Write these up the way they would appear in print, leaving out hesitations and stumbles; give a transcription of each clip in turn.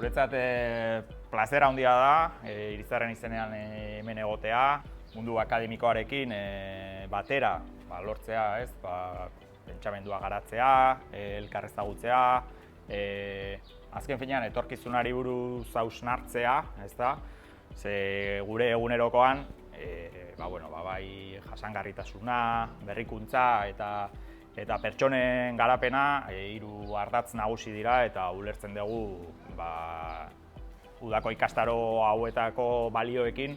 Guretzat plazer handia da, Irizarren izenean hemen egotea, mundu akademikoarekin batera lortzea, pentsamendua garatzea, elkar ezagutzea, azken finean etorkizunari buruz hausnartzea, ze gure egunerokoan bai jasangarritasuna, berrikuntza eta pertsonen garapena hiru ardatz nagusi dira eta ulertzen dugu udako ikastaro hauetako balioekin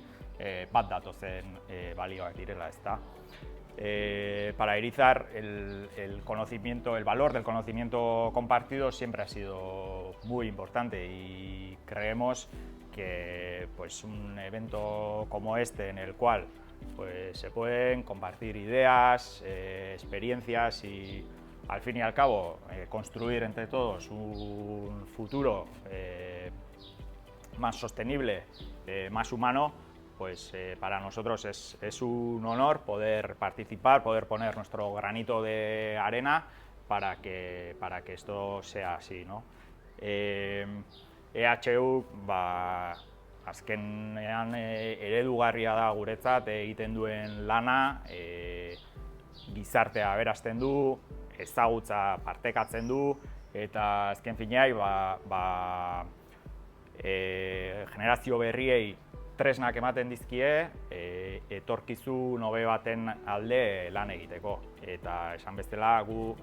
bat datozen balioak direla, Para Irizar, el valor del conocimiento compartido siempre ha sido muy importante y creemos que un evento como este, en el cual se pueden compartir ideas, experiencias y, al fin y al cabo, construir entre todos un futuro más sostenible, más humano, para nosotros es un honor poder participar, poder poner nuestro granito de arena para que esto sea así, EHU azkenean eredugarria da guretzat egiten duen lana, gizartea aberasten du, ezagutza partekatzen du eta azken finean generazio berriei tresnak ematen dizkie etorkizun hobe baten alde lan egiteko. Eta esan bezala gu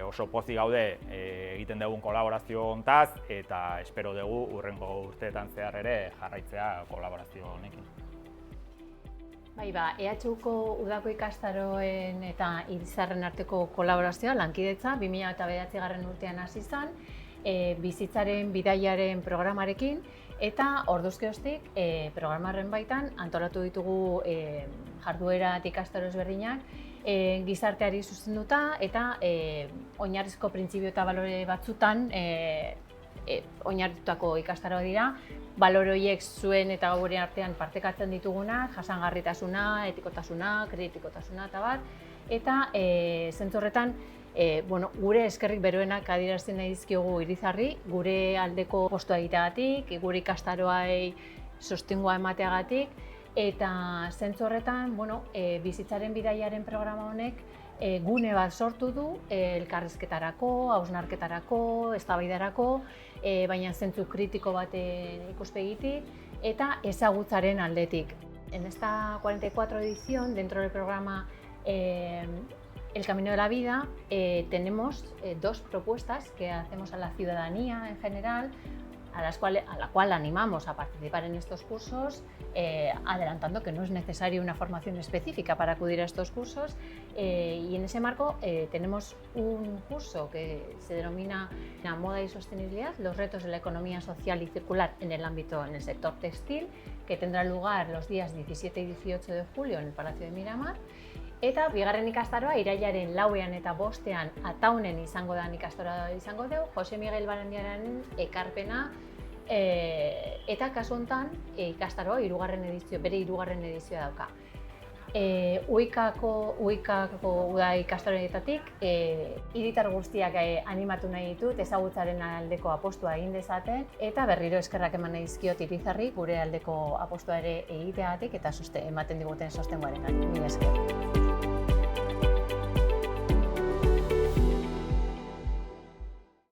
oso pozik gaude egiten dugun kolaborazio hontaz eta espero dugu hurrengo urteetan zehar ere jarraitzea kolaborazio honekin. EHUko udako ikastaroen eta Irizarren arteko kolaborazioa, lankidetza, 2009 urtean hasi zen, bizitzaren bidaiaren programarekin, eta orduz geroztik programaren baitan antolatu ditugu jarduera eta ikastaro ezberdinak gizarteari zuzenduta eta oinarrizko printzipio eta balore batzutan oinarritutako ikastaroa dira. Balore horiek zuen eta gure artean partekatzen ditugunak, jasangarritasuna, etikotasuna, kritikotasuna eta bat. Eta zentzu horretan, gure eskerrik beroenak adierazten nahi dizkiogu Irizarri, gure aldeko postua egiteagatik, gure ikastaroai sostengua emateagatik, eta zentzu horretan, bizitzaren bidaiaren programa honek gune bat sortu du elkarrizketarako, hausnarketarako, eztabaidarako, baina zentzu kritiko baten ikuspegitik eta ezagutzaren aldetik. En esta 44 edición, dentro del programa El Camino de la Vida, tenemos dos propuestas que hacemos a la ciudadanía en general, a la cual animamos a participar en estos cursos, adelantando que no es necesaria una formación específica para acudir a estos cursos. Y en ese marco tenemos un curso que se denomina La moda y sostenibilidad, los retos de la economía social y circular en el sector textil, que tendrá lugar los días 17 y 18 de julio en el Palacio de Miramar. Eta bigarren ikastaroa irailaren 4ean eta 5ean Ataunen izango da ikastaroa izango dugu, Jose Miguel Barandiararen ekarpena, eta kasu honetan ikastaroa bere 3. edizioa dauka. Uikako uda ikastaroetatik hiritar guztiak animatu nahi ditut ezagutzaren aldeko apustua egin dezaten eta berriro eskerrak eman nahi dizkiot Irizarri gure aldeko apustua ere egiteagatik eta ematen diguten sostenguarengatik. Mila esker.